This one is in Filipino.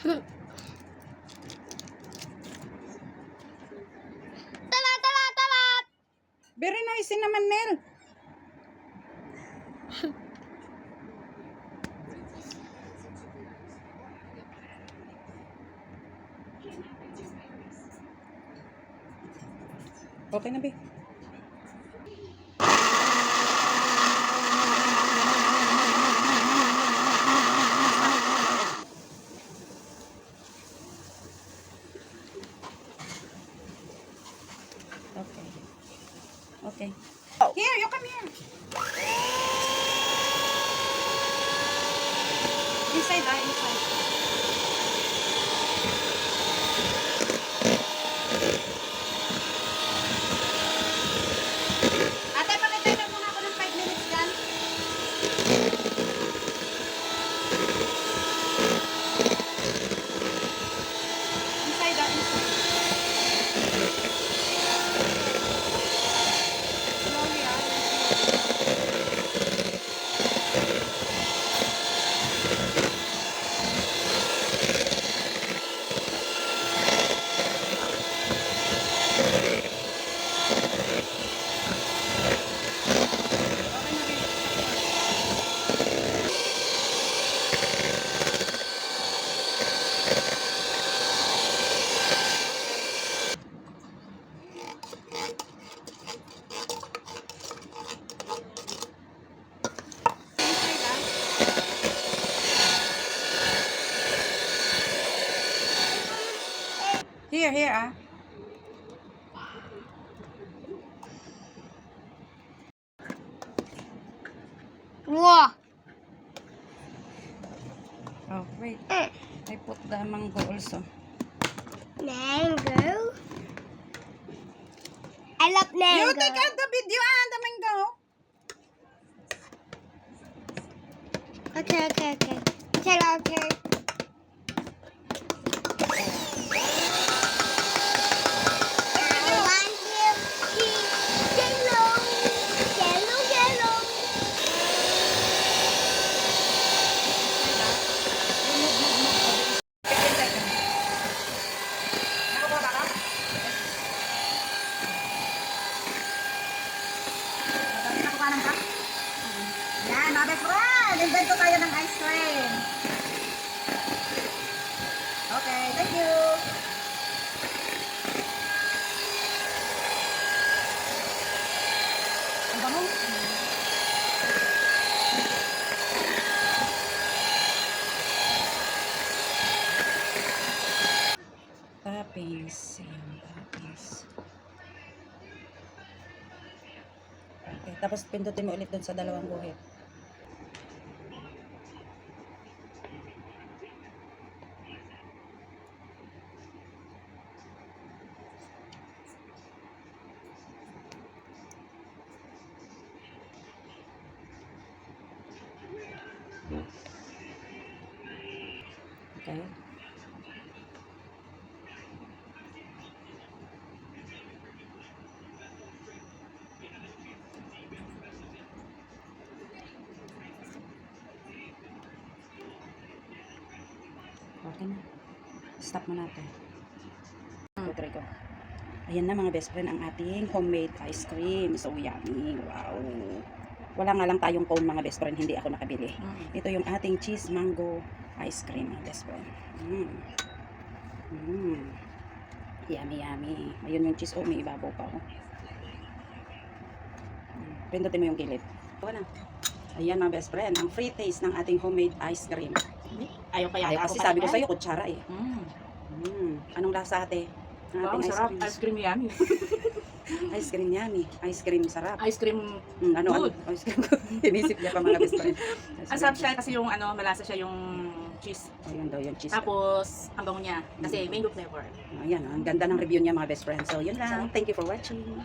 Talat! Very noisy naman, Nel. Okay na, be. Okay. Okay. Here, you come here. Inside, inside. Ate, pakitay na muna ako ng 5 minutes dyan. Inside, inside. Slowly, Here, ah. Wow. Oh, wait. I put the mango also. Mango. I love mango. You take out the video, the mango. Okay. Okay. Yan, mga best friend. Invento tayo ng ice cream. Okay, thank you. Ang bango. Toppings. Toppings. Okay, tapos pindutin mo ulit dun sa dalawang guhit. Okay. Okay na. Stop mo natin. Try ko. Ayan na mga best friend ang ating homemade ice cream. So yummy. Wow. Wala nga lang tayong cone mga best friend. Hindi ako nakabili. Ito yung ating cheese mango ice cream mga best friend. Yummy. Ayun yung cheese. Oh, may ibabaw pa. Oh. Pindutin mo yung gilid. Ito na. Ayan mga best friend. Ang free taste ng ating homemade ice cream. Ayaw kaya. Kasi sabi ko sa'yo, kutsara eh. Anong lasa ate? Wow, sarap. Ice cream yummy. Ice cream yummy. Ice cream sarap. Ice cream Ano? good. Ice cream good. Inisip niya pa mga best friend. Ang sarap siya kasi yung malasa siya yung cheese. Ayun daw yung cheese. Tapos, ang bango niya. Kasi mango flavor. Ayan, ang ganda ng review niya mga best friend. So, yun lang. Thank you for watching.